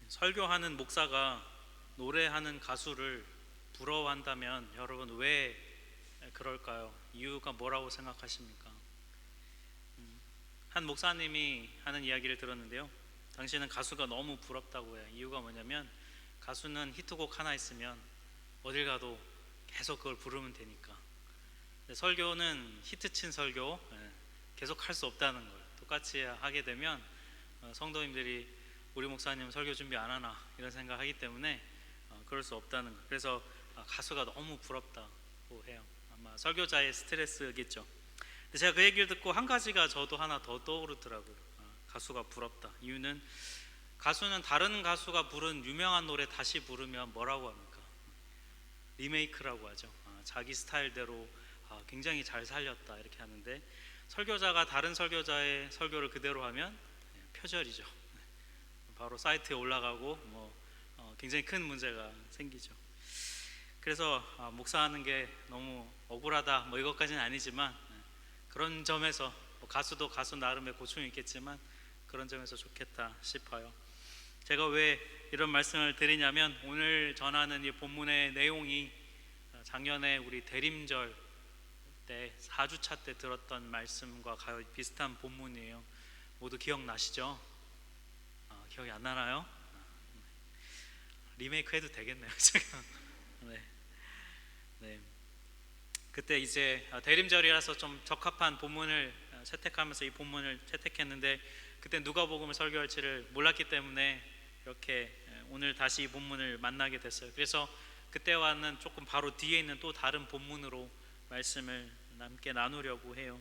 설교하는 목사가 노래하는 가수를 부러워한다면 여러분 왜 그럴까요? 이유가 뭐라고 생각하십니까? 한 목사님이 하는 이야기를 들었는데요. 당신은 가수가 너무 부럽다고 해요. 이유가 뭐냐면 가수는 히트곡 하나 있으면 어딜 가도 계속 그걸 부르면 되니까. 근데 설교는 히트친 설교 계속 할 수 없다는 걸 똑같이 하게 되면 성도님들이 우리 목사님 설교 준비 안 하나 이런 생각하기 때문에 그럴 수 없다는 거. 그래서 가수가 너무 부럽다고 해요. 아마 설교자의 스트레스겠죠. 근데 제가 그 얘기를 듣고 한 가지가 저도 하나 더 떠오르더라고요. 가수가 부럽다. 이유는 가수는 다른 가수가 부른 유명한 노래 다시 부르면 뭐라고 합니까? 리메이크라고 하죠. 자기 스타일대로 굉장히 잘 살렸다 이렇게 하는데, 설교자가 다른 설교자의 설교를 그대로 하면 표절이죠. 바로 사이트에 올라가고 굉장히 큰 문제가 생기죠. 그래서 목사하는 게 너무 억울하다 이것까지는 아니지만 그런 점에서 가수도 가수 나름의 고충이 있겠지만 그런 점에서 좋겠다 싶어요. 제가 왜 이런 말씀을 드리냐면, 오늘 전하는 이 본문의 내용이 작년에 우리 대림절 때 4주차 때 들었던 말씀과 거의 비슷한 본문이에요. 모두 기억나시죠? 기억이 안 나나요? 리메이크 해도 되겠네요 제가. 네. 그때 이제 대림절이라서 좀 적합한 본문을 채택하면서 이 본문을 채택했는데, 그때 누가복음을 설교할지를 몰랐기 때문에 이렇게 오늘 다시 이 본문을 만나게 됐어요. 그래서 그때와는 조금 바로 뒤에 있는 또 다른 본문으로 말씀을 함께 나누려고 해요.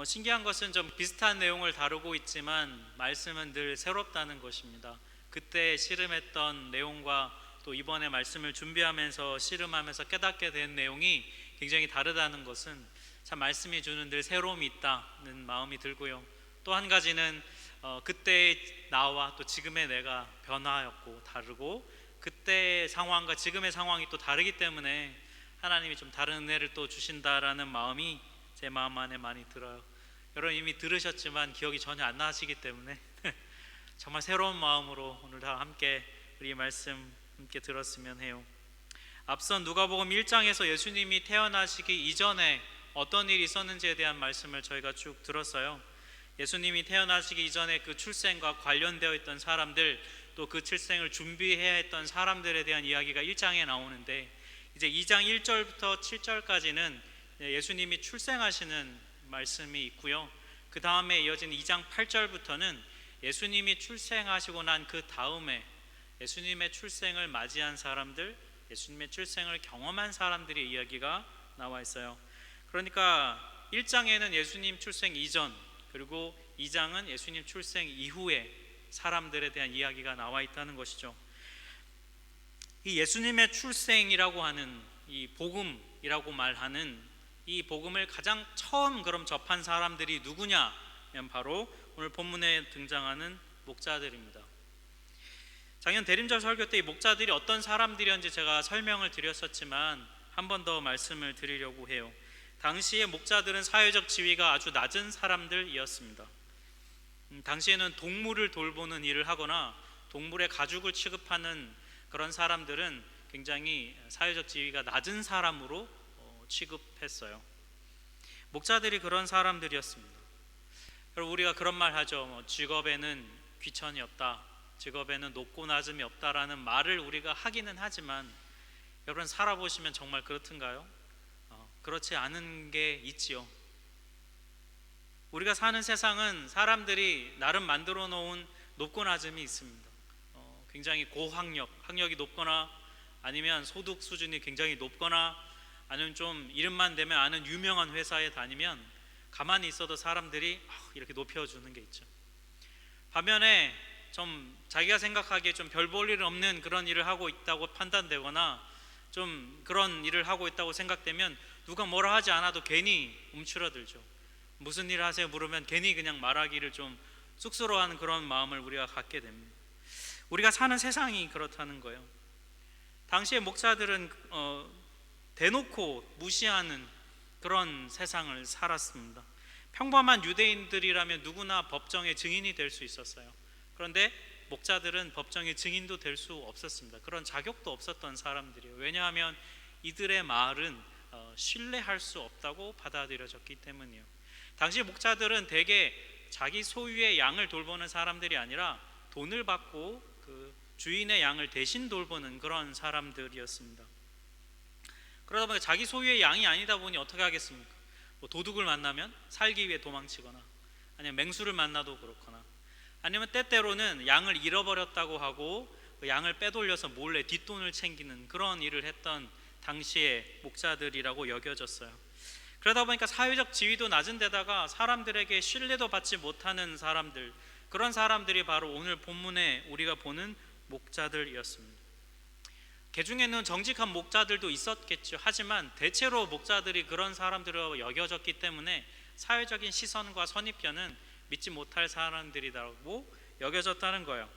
신기한 것은 좀 비슷한 내용을 다루고 있지만 말씀은 늘 새롭다는 것입니다. 그때 씨름했던 내용과 또 이번에 말씀을 준비하면서 씨름하면서 깨닫게 된 내용이 굉장히 다르다는 것은 참 말씀이 주는 늘 새로움이 있다는 마음이 들고요. 또 한 가지는 그때의 나와 또 지금의 내가 변화였고 다르고, 그때의 상황과 지금의 상황이 또 다르기 때문에 하나님이 좀 다른 은혜를 또 주신다라는 마음이 제 마음 안에 많이 들어요. 여러분 이미 들으셨지만 기억이 전혀 안 나시기 때문에 정말 새로운 마음으로 오늘 다 함께 우리 말씀 함께 들었으면 해요. 앞선 누가복음 1장에서 예수님이 태어나시기 이전에 어떤 일이 있었는지에 대한 말씀을 저희가 쭉 들었어요. 예수님이 태어나시기 이전에 그 출생과 관련되어 있던 사람들, 또 그 출생을 준비해야 했던 사람들에 대한 이야기가 1장에 나오는데, 이제 2장 1절부터 7절까지는 예수님이 출생하시는 말씀이 있고요. 그 다음에 이어진 2장 8절부터는 예수님이 출생하시고 난 그 다음에 예수님의 출생을 맞이한 사람들, 예수님의 출생을 경험한 사람들의 이야기가 나와 있어요. 그러니까 1장에는 예수님 출생 이전, 그리고 2장은 예수님 출생 이후에 사람들에 대한 이야기가 나와 있다는 것이죠. 이 예수님의 출생이라고 하는 이 복음이라고 말하는 이 복음을 가장 처음 그럼 접한 사람들이 누구냐면 바로 오늘 본문에 등장하는 목자들입니다. 작년 대림절 설교 때 이 목자들이 어떤 사람들이었는지 제가 설명을 드렸었지만 한 번 더 말씀을 드리려고 해요. 당시의 목자들은 사회적 지위가 아주 낮은 사람들이었습니다. 당시에는 동물을 돌보는 일을 하거나 동물의 가죽을 취급하는 그런 사람들은 굉장히 사회적 지위가 낮은 사람으로 취급했어요. 목자들이 그런 사람들이었습니다. 여러분 우리가 그런 말 하죠. 직업에는 귀천이 없다, 직업에는 높고 낮음이 없다라는 말을 우리가 하기는 하지만 여러분 살아보시면 정말 그렇던가요? 그렇지 않은 게 있지요. 우리가 사는 세상은 사람들이 나름 만들어 놓은 높고 낮음이 있습니다. 굉장히 학력이 높거나 아니면 소득 수준이 굉장히 높거나 아니면 좀 이름만 대면 아는 유명한 회사에 다니면 가만히 있어도 사람들이 이렇게 높여주는 게 있죠. 반면에 좀 자기가 생각하기에 좀 별 볼 일 없는 그런 일을 하고 있다고 판단되거나 좀 그런 일을 하고 있다고 생각되면 누가 뭐라 하지 않아도 괜히 움츠러들죠. 무슨 일 하세요 물으면 괜히 그냥 말하기를 좀 쑥스러워하는 그런 마음을 우리가 갖게 됩니다. 우리가 사는 세상이 그렇다는 거예요. 당시의 목사들은 대놓고 무시하는 그런 세상을 살았습니다. 평범한 유대인들이라면 누구나 법정의 증인이 될 수 있었어요. 그런데 목자들은 법정의 증인도 될 수 없었습니다. 그런 자격도 없었던 사람들이에요. 왜냐하면 이들의 말은 신뢰할 수 없다고 받아들여졌기 때문이에요. 당시 목자들은 대개 자기 소유의 양을 돌보는 사람들이 아니라 돈을 받고 그 주인의 양을 대신 돌보는 그런 사람들이었습니다. 그러다 보니 자기 소유의 양이 아니다 보니 어떻게 하겠습니까? 뭐 도둑을 만나면 살기 위해 도망치거나, 아니면 맹수를 만나도 그렇거나, 아니면 때때로는 양을 잃어버렸다고 하고 그 양을 빼돌려서 몰래 뒷돈을 챙기는 그런 일을 했던 당시의 목자들이라고 여겨졌어요. 그러다 보니까 사회적 지위도 낮은 데다가 사람들에게 신뢰도 받지 못하는 사람들, 그런 사람들이 바로 오늘 본문에 우리가 보는 목자들이었습니다. 개중에는 정직한 목자들도 있었겠죠. 하지만 대체로 목자들이 그런 사람들로 여겨졌기 때문에 사회적인 시선과 선입견은 믿지 못할 사람들이라고 여겨졌다는 거예요.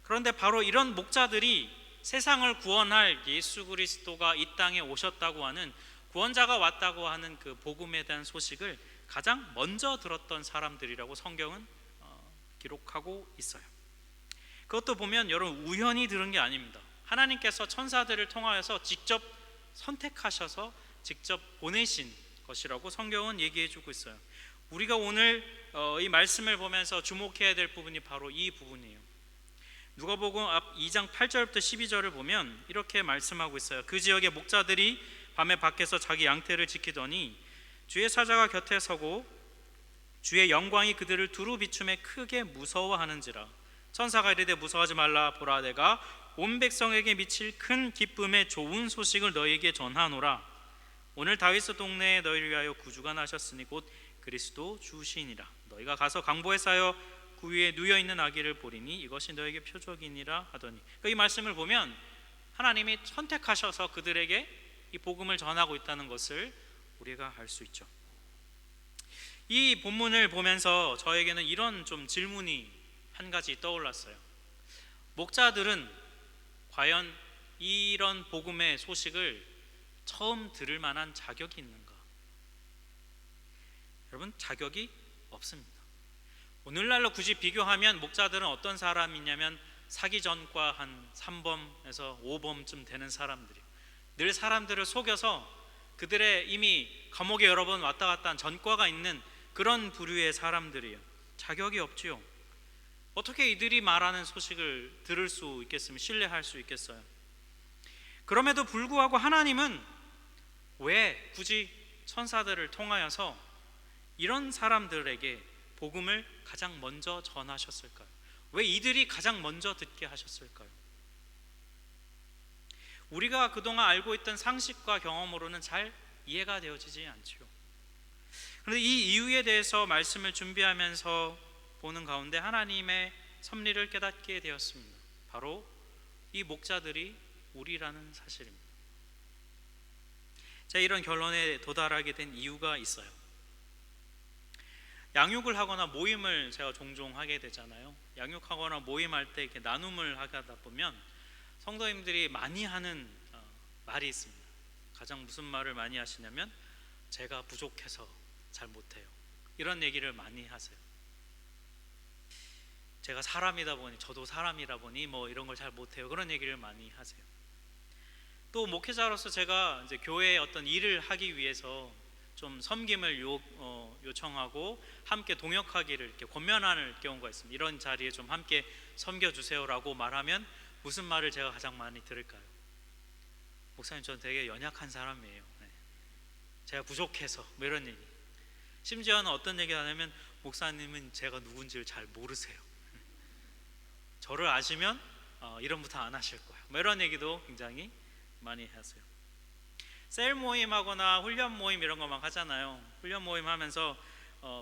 그런데 바로 이런 목자들이 세상을 구원할 예수 그리스도가 이 땅에 오셨다고 하는, 구원자가 왔다고 하는 그 복음에 대한 소식을 가장 먼저 들었던 사람들이라고 성경은 기록하고 있어요. 그것도 보면 여러분 우연히 들은 게 아닙니다. 하나님께서 천사들을 통하여서 직접 선택하셔서 직접 보내신 것이라고 성경은 얘기해주고 있어요. 우리가 오늘 이 말씀을 보면서 주목해야 될 부분이 바로 이 부분이에요. 누가복음 2장 8절부터 12절을 보면 이렇게 말씀하고 있어요. 그 지역의 목자들이 밤에 밖에서 자기 양떼를 지키더니 주의 사자가 곁에 서고 주의 영광이 그들을 두루 비춤에 크게 무서워하는지라. 천사가 이르되 무서워하지 말라. 보라, 내가 온 백성에게 미칠 큰 기쁨의 좋은 소식을 너희에게 전하노라. 오늘 다윗의 동네에 너희를 위하여 구주가 나셨으니 곧 그리스도 주시니라. 너희가 가서 강보에 쌓여 그 위에 누워있는 아기를 보리니 이것이 너에게 표적이니라 하더니, 이 말씀을 보면 하나님이 선택하셔서 그들에게 이 복음을 전하고 있다는 것을 우리가 알 수 있죠. 이 본문을 보면서 저에게는 이런 좀 질문이 한 가지 떠올랐어요. 목자들은 과연 이런 복음의 소식을 처음 들을 만한 자격이 있는가? 여러분, 자격이 없습니다. 오늘날로 굳이 비교하면 목자들은 어떤 사람이냐면 사기 전과 한 3범에서 5범쯤 되는 사람들이에요. 늘 사람들을 속여서 그들의 이미 감옥에 여러 번 왔다 갔다 한 전과가 있는 그런 부류의 사람들이에요. 자격이 없지요. 어떻게 이들이 말하는 소식을 들을 수 있겠으면 신뢰할 수 있겠어요? 그럼에도 불구하고 하나님은 왜 굳이 천사들을 통하여서 이런 사람들에게 복음을 가장 먼저 전하셨을까요? 왜 이들이 가장 먼저 듣게 하셨을까요? 우리가 그동안 알고 있던 상식과 경험으로는 잘 이해가 되어지지 않지요. 그런데 이 이유에 대해서 말씀을 준비하면서 보는 가운데 하나님의 섭리를 깨닫게 되었습니다. 바로 이 목자들이 우리라는 사실입니다. 제가 이런 결론에 도달하게 된 이유가 있어요. 양육을 하거나 모임을 제가 종종 하게 되잖아요. 양육하거나 모임할 때 이렇게 나눔을 하다 보면 성도님들이 많이 하는 말이 있습니다. 가장 무슨 말을 많이 하시냐면 제가 부족해서 잘 못해요. 이런 얘기를 많이 하세요. 제가 사람이다 보니, 저도 사람이라 보니 뭐 이런 걸 잘 못해요. 그런 얘기를 많이 하세요. 또 목회자로서 제가 이제 교회에 어떤 일을 하기 위해서 좀 섬김을 요청하고 함께 동역하기를 이렇게 권면하는 경우가 있습니다. 이런 자리에 좀 함께 섬겨주세요라고 말하면 무슨 말을 제가 가장 많이 들을까요? 목사님, 저는 되게 연약한 사람이에요. 제가 부족해서 뭐 이런 얘기. 심지어는 어떤 얘기를 하냐면 목사님은 제가 누군지를 잘 모르세요. 저를 아시면 이런 부터 안 하실 거예요. 뭐 이런 얘기도 굉장히 많이 하세요. 셀 모임하거나 훈련 모임 이런 거 막 하잖아요. 훈련 모임 하면서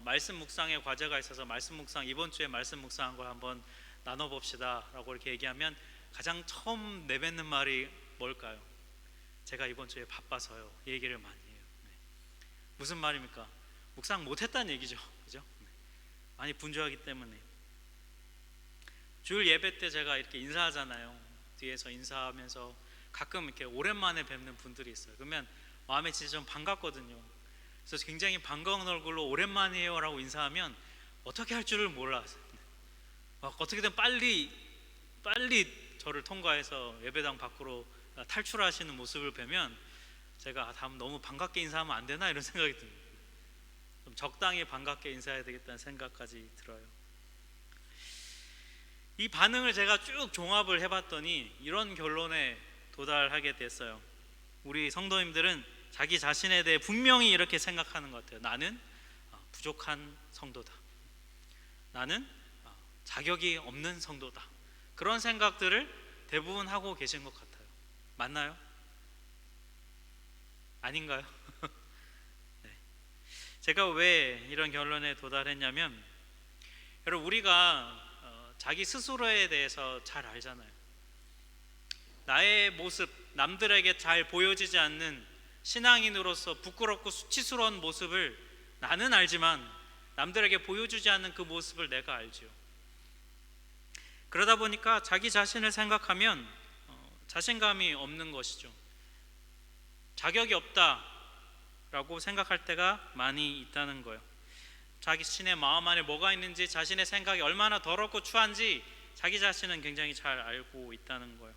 말씀 묵상의 과제가 있어서 말씀 묵상, 이번 주에 말씀 묵상한 걸 한번 나눠봅시다 라고 이렇게 얘기하면 가장 처음 내뱉는 말이 뭘까요? 제가 이번 주에 바빠서요. 이 얘기를 많이 해요. 무슨 말입니까? 묵상 못했다는 얘기죠. 그죠? 많이 분주하기 때문에. 주일 예배 때 제가 이렇게 인사하잖아요. 뒤에서 인사하면서 가끔 이렇게 오랜만에 뵙는 분들이 있어요. 그러면 마음에 진짜 좀 반갑거든요. 그래서 굉장히 반가운 얼굴로 오랜만이에요 라고 인사하면 어떻게 할 줄을 몰라요. 어떻게든 빨리 빨리 저를 통과해서 예배당 밖으로 탈출하시는 모습을 보면 제가 다음 너무 반갑게 인사하면 안 되나 이런 생각이 듭니다. 좀 적당히 반갑게 인사해야 되겠다는 생각까지 들어요. 이 반응을 제가 쭉 종합을 해봤더니 이런 결론에 도달하게 됐어요. 우리 성도님들은 자기 자신에 대해 분명히 이렇게 생각하는 것 같아요. 나는 부족한 성도다. 나는 자격이 없는 성도다. 그런 생각들을 대부분 하고 계신 것 같아요. 맞나요? 아닌가요? 네. 제가 왜 이런 결론에 도달했냐면, 여러분 우리가 자기 스스로에 대해서 잘 알잖아요. 나의 모습, 남들에게 잘 보여지지 않는 신앙인으로서 부끄럽고 수치스러운 모습을 나는 알지만 남들에게 보여주지 않는 그 모습을 내가 알지요. 그러다 보니까 자기 자신을 생각하면 자신감이 없는 것이죠. 자격이 없다라고 생각할 때가 많이 있다는 거예요. 자기 자신의 마음 안에 뭐가 있는지, 자신의 생각이 얼마나 더럽고 추한지 자기 자신은 굉장히 잘 알고 있다는 거예요.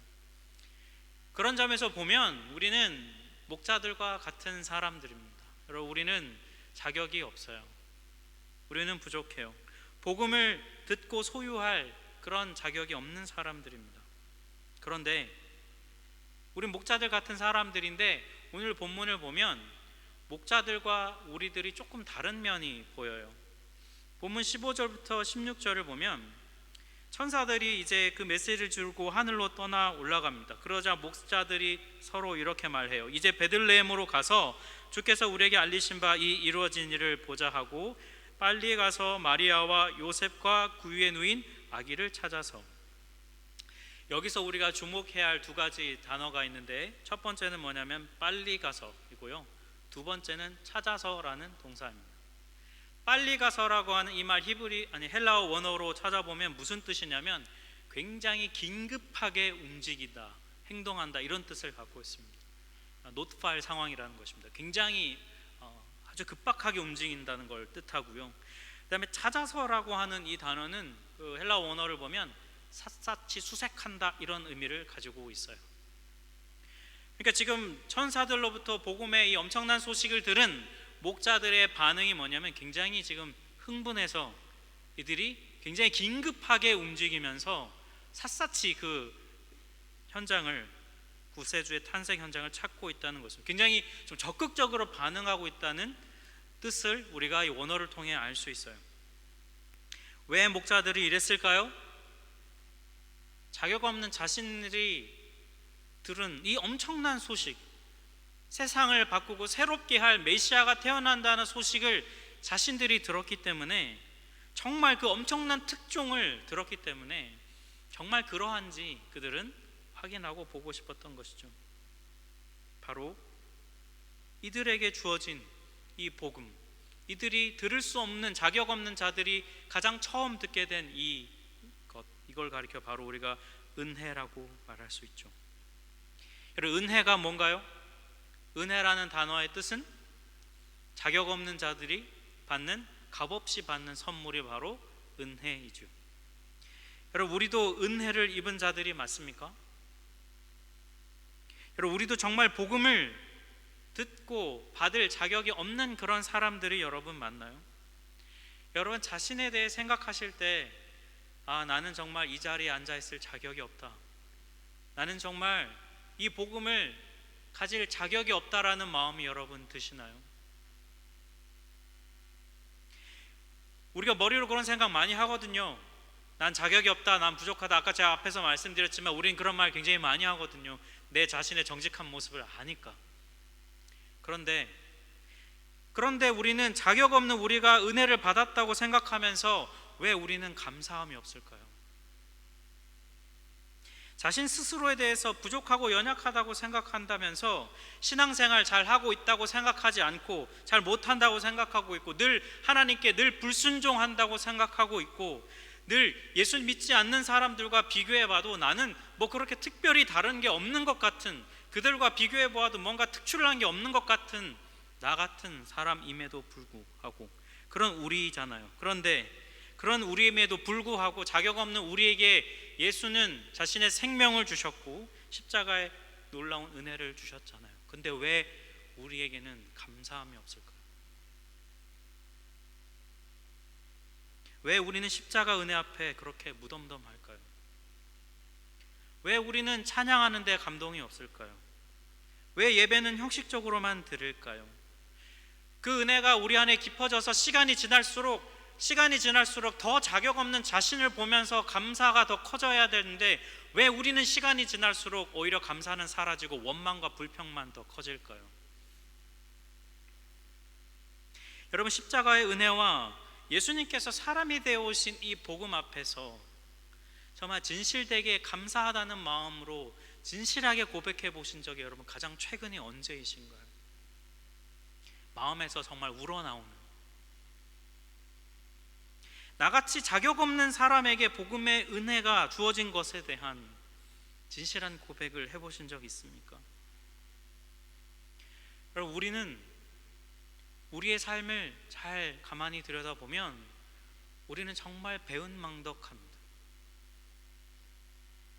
그런 점에서 보면 우리는 목자들과 같은 사람들입니다. 여러분, 우리는 자격이 없어요. 우리는 부족해요. 복음을 듣고 소유할 그런 자격이 없는 사람들입니다. 그런데 우린 목자들 같은 사람들인데 오늘 본문을 보면 목자들과 우리들이 조금 다른 면이 보여요. 본문 15절부터 16절을 보면 천사들이 이제 그 메시지를 들고 하늘로 떠나 올라갑니다. 그러자 목자들이 서로 이렇게 말해요. 이제 베들레헴으로 가서 주께서 우리에게 알리신 바 이 이루어진 일을 보자 하고 빨리 가서 마리아와 요셉과 구유에 누인 아기를 찾아서. 여기서 우리가 주목해야 할 두 가지 단어가 있는데, 첫 번째는 뭐냐면 빨리 가서이고요, 두 번째는 찾아서라는 동사입니다. 빨리 가서라고 하는 이 말 헬라어 원어로 찾아보면 무슨 뜻이냐면 굉장히 긴급하게 움직이다, 행동한다, 이런 뜻을 갖고 있습니다. 노트파일 상황이라는 것입니다. 굉장히 아주 급박하게 움직인다는 걸 뜻하고요. 그다음에 찾아서라고 하는 이 단어는 그 헬라어 원어를 보면 샅샅이 수색한다, 이런 의미를 가지고 있어요. 그러니까 지금 천사들로부터 복음의 이 엄청난 소식을 들은 목자들의 반응이 뭐냐면 굉장히 지금 흥분해서 이들이 굉장히 긴급하게 움직이면서 샅샅이 그 현장을, 구세주의 탄생 현장을 찾고 있다는 것입니다. 굉장히 좀 적극적으로 반응하고 있다는 뜻을 우리가 이 원어를 통해 알 수 있어요. 왜 목자들이 이랬을까요? 자격 없는 자신들이 들은 이 엄청난 소식, 세상을 바꾸고 새롭게 할 메시아가 태어난다는 소식을 자신들이 들었기 때문에, 정말 그 엄청난 특종을 들었기 때문에 정말 그러한지 그들은 확인하고 보고 싶었던 것이죠. 바로 이들에게 주어진 이 복음, 이들이 들을 수 없는, 자격 없는 자들이 가장 처음 듣게 된 이걸 가리켜 바로 우리가 은혜라고 말할 수 있죠. 여러분, 은혜가 뭔가요? 은혜라는 단어의 뜻은 자격 없는 자들이 받는, 값없이 받는 선물이 바로 은혜이죠. 여러분, 우리도 은혜를 입은 자들이 맞습니까? 여러분, 우리도 정말 복음을 듣고 받을 자격이 없는 그런 사람들이 여러분 맞나요? 여러분 자신에 대해 생각하실 때, 나는 정말 이 자리에 앉아 있을 자격이 없다, 나는 정말 이 복음을 가질 자격이 없다라는 마음이 여러분 드시나요? 우리가 머리로 그런 생각 많이 하거든요. 난 자격이 없다, 난 부족하다. 아까 제가 앞에서 말씀드렸지만 우린 그런 말 굉장히 많이 하거든요. 내 자신의 정직한 모습을 아니까. 그런데 우리는 자격 없는 우리가 은혜를 받았다고 생각하면서 왜 우리는 감사함이 없을까요? 자신 스스로에 대해서 부족하고 연약하다고 생각한다면서 신앙생활 잘 하고 있다고 생각하지 않고, 잘 못한다고 생각하고 있고, 늘 하나님께 늘 불순종한다고 생각하고 있고, 늘 예수 믿지 않는 사람들과 비교해봐도 나는 뭐 그렇게 특별히 다른 게 없는 것 같은, 그들과 비교해보아도 뭔가 특출난 게 없는 것 같은 나 같은 사람임에도 불구하고 그런 우리잖아요. 그런데 그런 우리임에도 불구하고 자격 없는 우리에게 예수는 자신의 생명을 주셨고 십자가에 놀라운 은혜를 주셨잖아요. 근데 왜 우리에게는 감사함이 없을까요? 왜 우리는 십자가 은혜 앞에 그렇게 무덤덤할까요? 왜 우리는 찬양하는 데 감동이 없을까요? 왜 예배는 형식적으로만 드릴까요? 그 은혜가 우리 안에 깊어져서 시간이 지날수록 더 자격 없는 자신을 보면서 감사가 더 커져야 되는데 왜 우리는 시간이 지날수록 오히려 감사는 사라지고 원망과 불평만 더 커질까요? 여러분, 십자가의 은혜와 예수님께서 사람이 되어 오신 이 복음 앞에서 정말 진실되게 감사하다는 마음으로 진실하게 고백해 보신 적이 여러분 가장 최근이 언제이신가요? 마음에서 정말 우러나오는, 나같이 자격 없는 사람에게 복음의 은혜가 주어진 것에 대한 진실한 고백을 해보신 적 있습니까? 여러분, 우리는 우리의 삶을 잘 가만히 들여다보면 우리는 정말 배은망덕합니다.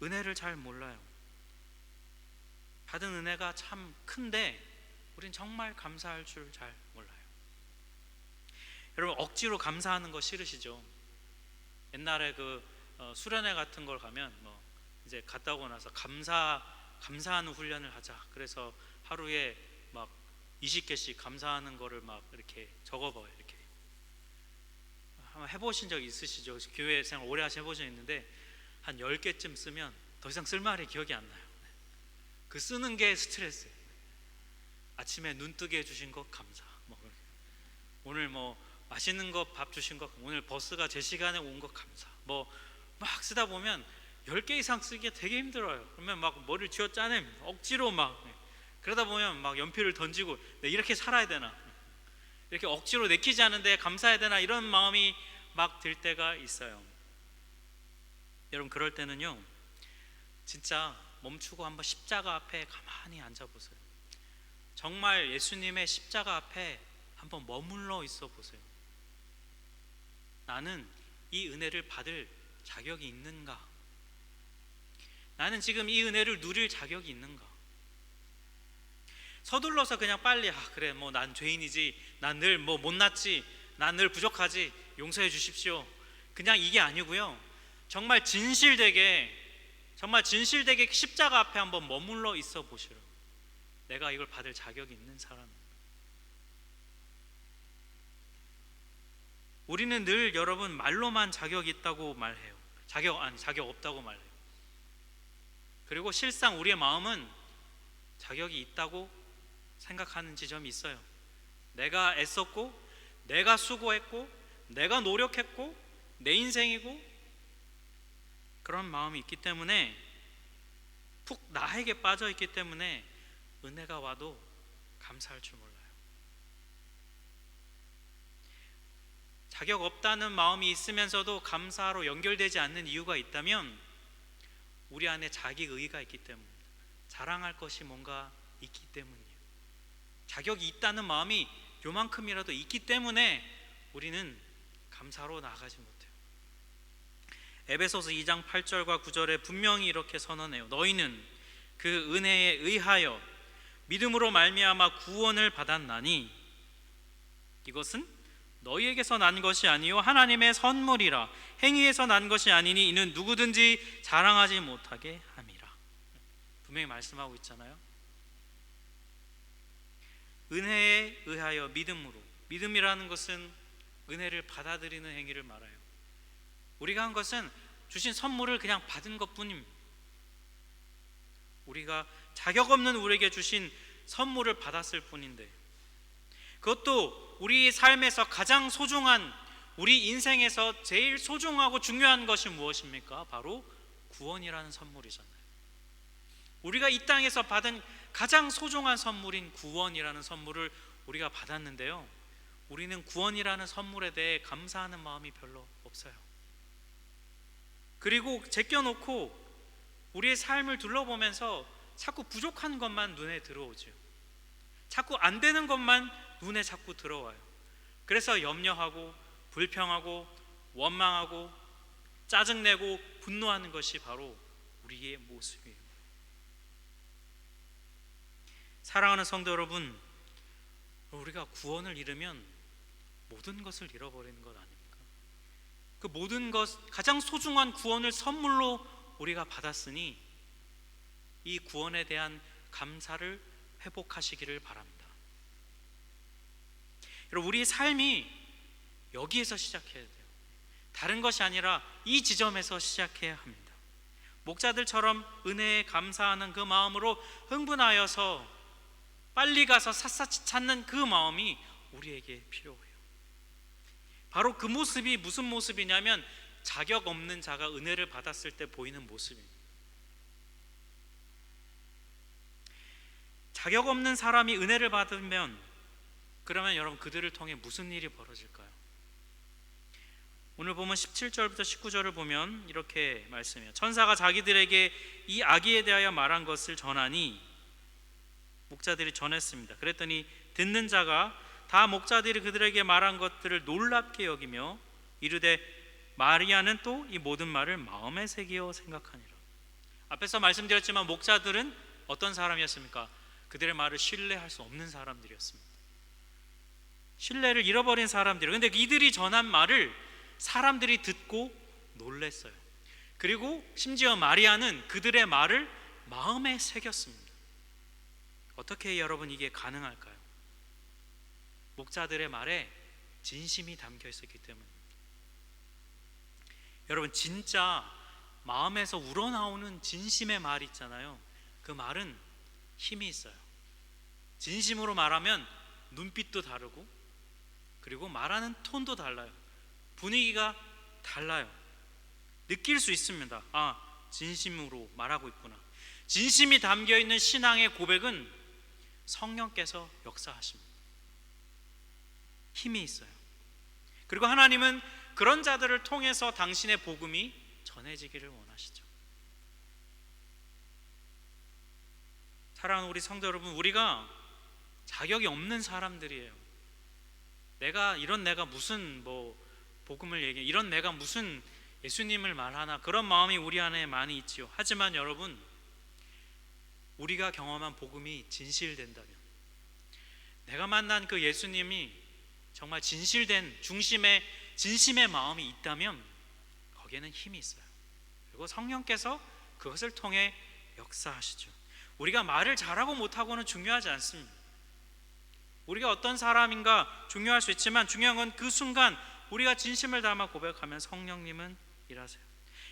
은혜를 잘 몰라요. 받은 은혜가 참 큰데 우린 정말 감사할 줄 잘 몰라요. 여러분, 억지로 감사하는 거 싫으시죠? 옛날에 수련회 같은 걸 가면 이제 갔다 오고 나서 감사하는 훈련을 하자. 그래서 하루에 막 20개씩 감사하는 거를 막 이렇게 적어봐요. 이렇게 한번 해보신 적 있으시죠? 교회 생활 오래 해보신 적 있는데 한 10개쯤 쓰면 더 이상 쓸 말이 기억이 안 나요. 그 쓰는 게 스트레스예요. 아침에 눈 뜨게 해주신 거 감사. 오늘 맛있는 거 밥 주신 거, 오늘 버스가 제 시간에 온 거 감사. 막 쓰다 보면 10개 이상 쓰기가 되게 힘들어요. 그러면 막 머리를 쥐어 짜냅니다. 억지로 그러다 보면 막 연필을 던지고 이렇게 살아야 되나, 이렇게 억지로 내키지 않은데 감사해야 되나, 이런 마음이 막 들 때가 있어요. 여러분, 그럴 때는요 진짜 멈추고 한번 십자가 앞에 가만히 앉아보세요. 정말 예수님의 십자가 앞에 한번 머물러 있어 보세요. 나는 이 은혜를 받을 자격이 있는가? 나는 지금 이 은혜를 누릴 자격이 있는가? 서둘러서 그냥 빨리 그래 난 죄인이지, 난 늘 못났지, 난 늘 부족하지, 용서해 주십시오, 그냥 이게 아니고요, 정말 진실되게 십자가 앞에 한번 머물러 있어 보시라고. 내가 이걸 받을 자격이 있는 사람. 우리는 늘 여러분 말로만 자격 있다고 말해요. 자격 없다고 말해요. 그리고 실상 우리의 마음은 자격이 있다고 생각하는 지점이 있어요. 내가 애썼고, 내가 수고했고, 내가 노력했고, 내 인생이고, 그런 마음이 있기 때문에, 푹 나에게 빠져 있기 때문에 은혜가 와도 감사할 줄 몰라요. 자격 없다는 마음이 있으면서도 감사로 연결되지 않는 이유가 있다면 우리 안에 자기의가 있기 때문입니다. 자랑할 것이 뭔가 있기 때문이에요. 자격이 있다는 마음이 요만큼이라도 있기 때문에 우리는 감사로 나아가지 못해요. 에베소서 2장 8절과 9절에 분명히 이렇게 선언해요. 너희는 그 은혜에 의하여 믿음으로 말미암아 구원을 받았나니 이것은 너희에게서 난 것이 아니요 하나님의 선물이라. 행위에서 난 것이 아니니 이는 누구든지 자랑하지 못하게 함이라. 분명히 말씀하고 있잖아요. 은혜에 의하여 믿음으로. 믿음이라는 것은 은혜를 받아들이는 행위를 말해요. 우리가 한 것은 주신 선물을 그냥 받은 것뿐입니다. 우리가 자격 없는 우리에게 주신 선물을 받았을 뿐인데, 그것도 우리 삶에서 가장 소중한, 우리 인생에서 제일 소중하고 중요한 것이 무엇입니까? 바로 구원이라는 선물이잖아요. 우리가 이 땅에서 받은 가장 소중한 선물인 구원이라는 선물을 우리가 받았는데요, 우리는 구원이라는 선물에 대해 감사하는 마음이 별로 없어요. 그리고 제껴놓고 우리의 삶을 둘러보면서 자꾸 부족한 것만 눈에 들어오죠. 자꾸 안 되는 것만 눈에 자꾸 들어와요. 그래서 염려하고 불평하고 원망하고 짜증내고 분노하는 것이 바로 우리의 모습이에요. 사랑하는 성도 여러분, 우리가 구원을 잃으면 모든 것을 잃어버리는 것 아닙니까? 그 모든 것, 가장 소중한 구원을 선물로 우리가 받았으니 이 구원에 대한 감사를 회복하시기를 바랍니다. 여러분, 우리의 삶이 여기에서 시작해야 돼요. 다른 것이 아니라 이 지점에서 시작해야 합니다. 목자들처럼 은혜에 감사하는 그 마음으로 흥분하여서 빨리 가서 샅샅이 찾는 그 마음이 우리에게 필요해요. 바로 그 모습이 무슨 모습이냐면 자격 없는 자가 은혜를 받았을 때 보이는 모습입니다. 자격 없는 사람이 은혜를 받으면 그러면 여러분 그들을 통해 무슨 일이 벌어질까요? 오늘 보면 17절부터 19절을 보면 이렇게 말씀해요. 천사가 자기들에게 이 아기에 대하여 말한 것을 전하니 목자들이 전했습니다. 그랬더니 듣는 자가 다 목자들이 그들에게 말한 것들을 놀랍게 여기며 이르되 마리아는 또 이 모든 말을 마음에 새기어 생각하니라. 앞에서 말씀드렸지만 목자들은 어떤 사람이었습니까? 그들의 말을 신뢰할 수 없는 사람들이었습니다. 신뢰를 잃어버린 사람들이에요. 근데 이들이 전한 말을 사람들이 듣고 놀랬어요. 그리고 심지어 마리아는 그들의 말을 마음에 새겼습니다. 어떻게 여러분 이게 가능할까요? 목자들의 말에 진심이 담겨 있었기 때문입니다. 여러분, 진짜 마음에서 우러나오는 진심의 말 있잖아요. 그 말은 힘이 있어요. 진심으로 말하면 눈빛도 다르고 그리고 말하는 톤도 달라요. 분위기가 달라요. 느낄 수 있습니다. 아, 진심으로 말하고 있구나. 진심이 담겨있는 신앙의 고백은 성령께서 역사하십니다. 힘이 있어요. 그리고 하나님은 그런 자들을 통해서 당신의 복음이 전해지기를 원하시죠. 사랑하는 우리 성도 여러분, 우리가 자격이 없는 사람들이에요. 내가 무슨 복음을 얘기해, 이런 내가 무슨 예수님을 말하나, 그런 마음이 우리 안에 많이 있지요. 하지만 여러분, 우리가 경험한 복음이 진실된다면, 내가 만난 그 예수님이 정말 진실된 진심의 마음이 있다면 거기에는 힘이 있어요. 그리고 성령께서 그것을 통해 역사하시죠. 우리가 말을 잘하고 못하고는 중요하지 않습니다. 우리가 어떤 사람인가 중요할 수 있지만 중요한 건 그 순간 우리가 진심을 담아 고백하면 성령님은 일하세요.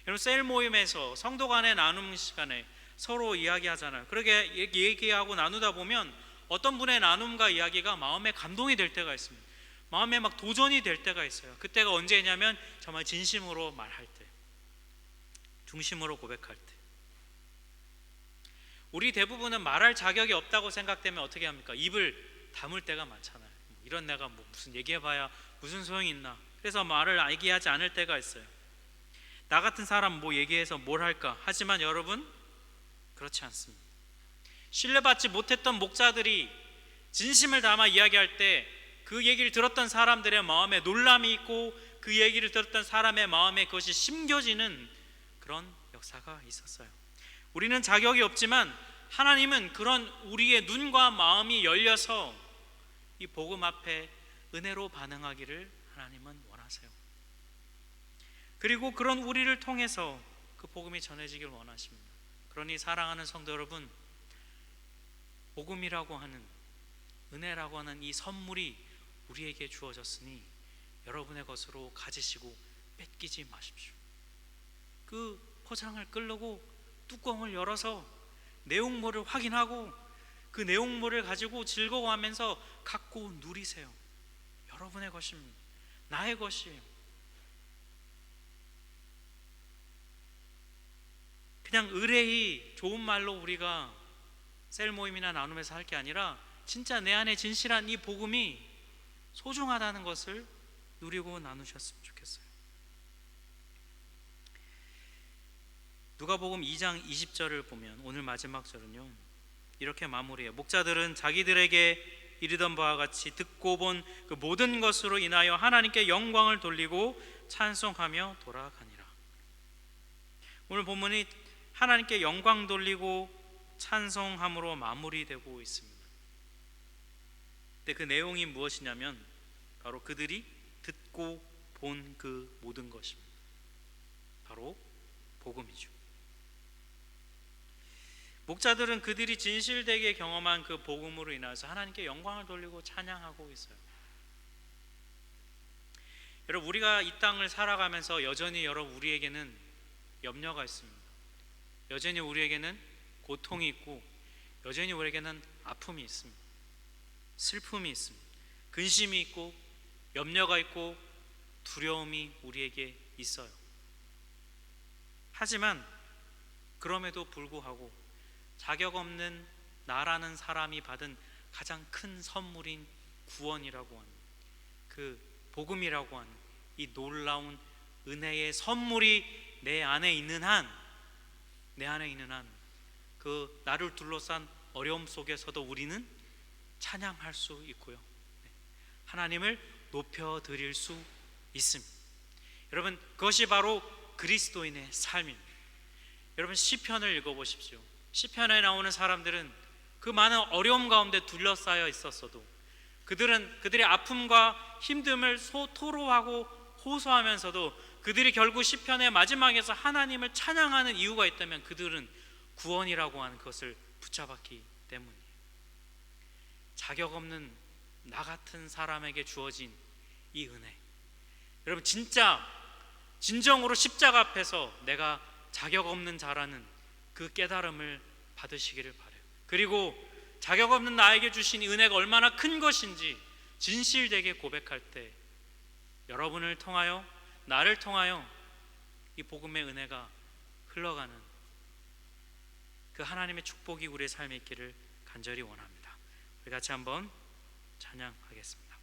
여러분, 셀 모임에서 성도 간의 나눔 시간에 서로 이야기하잖아요. 그렇게 얘기하고 나누다 보면 어떤 분의 나눔과 이야기가 마음에 감동이 될 때가 있습니다. 마음에 막 도전이 될 때가 있어요. 그때가 언제냐면 정말 진심으로 말할 때, 중심으로 고백할 때. 우리 대부분은 말할 자격이 없다고 생각되면 어떻게 합니까? 입을 다물 때가 많잖아요. 이런 내가 무슨 얘기해봐야 무슨 소용이 있나. 그래서 말을 얘기하지 않을 때가 있어요. 나 같은 사람 얘기해서 뭘 할까? 하지만 여러분, 그렇지 않습니다. 신뢰받지 못했던 목자들이 진심을 담아 이야기할 때 그 얘기를 들었던 사람들의 마음에 놀람이 있고 그 얘기를 들었던 사람의 마음에 그것이 심겨지는 그런 역사가 있었어요. 우리는 자격이 없지만 하나님은 그런 우리의 눈과 마음이 열려서 이 복음 앞에 은혜로 반응하기를 하나님은 원하세요. 그리고 그런 우리를 통해서 그 복음이 전해지길 원하십니다. 그러니 사랑하는 성도 여러분, 복음이라고 하는, 은혜라고 하는 이 선물이 우리에게 주어졌으니 여러분의 것으로 가지시고 뺏기지 마십시오. 그 포장을 끌고 뚜껑을 열어서 내용물을 확인하고 그 내용물을 가지고 즐거워하면서 갖고 누리세요. 여러분의 것입니다. 나의 것이에요. 그냥 의뢰히 좋은 말로 우리가 셀 모임이나 나눔에서 할 게 아니라 진짜 내 안에 진실한 이 복음이 소중하다는 것을 누리고 나누셨으면 좋겠어요. 누가복음 2장 20절을 보면 오늘 마지막 절은요, 이렇게 마무리해요. 목자들은 자기들에게 이르던 바와 같이 듣고 본 그 모든 것으로 인하여 하나님께 영광을 돌리고 찬송하며 돌아가니라. 오늘 본문이 하나님께 영광 돌리고 찬송함으로 마무리되고 있습니다. 근데 그 내용이 무엇이냐면 바로 그들이 듣고 본 그 모든 것입니다. 바로 복음이죠. 목자들은 그들이 진실되게 경험한 그 복음으로 인해서 하나님께 영광을 돌리고 찬양하고 있어요. 여러분, 우리가 이 땅을 살아가면서 여전히 우리에게는 염려가 있습니다. 여전히 우리에게는 고통이 있고, 여전히 우리에게는 아픔이 있습니다. 슬픔이 있습니다. 근심이 있고, 염려가 있고, 두려움이 우리에게 있어요. 하지만 그럼에도 불구하고 자격 없는 나라는 사람이 받은 가장 큰 선물인 구원이라고 하는, 그 복음이라고 하는 이 놀라운 은혜의 선물이 내 안에 있는 한, 그 나를 둘러싼 어려움 속에서도 우리는 찬양할 수 있고요, 하나님을 높여드릴 수 있습니다. 여러분, 그것이 바로 그리스도인의 삶입니다. 여러분, 시편을 읽어보십시오. 시편에 나오는 사람들은 그 많은 어려움 가운데 둘러싸여 있었어도 그들의 아픔과 힘듦을 토로하고 호소하면서도 그들이 결국 시편의 마지막에서 하나님을 찬양하는 이유가 있다면 그들은 구원이라고 하는 것을 붙잡았기 때문이에요. 자격 없는 나 같은 사람에게 주어진 이 은혜, 여러분, 진정으로 십자가 앞에서 내가 자격 없는 자라는 그 깨달음을 받으시기를 바라요. 그리고 자격 없는 나에게 주신 이 은혜가 얼마나 큰 것인지 진실되게 고백할 때 여러분을 통하여, 나를 통하여 이 복음의 은혜가 흘러가는 그 하나님의 축복이 우리의 삶에 있기를 간절히 원합니다. 우리 같이 한번 찬양하겠습니다.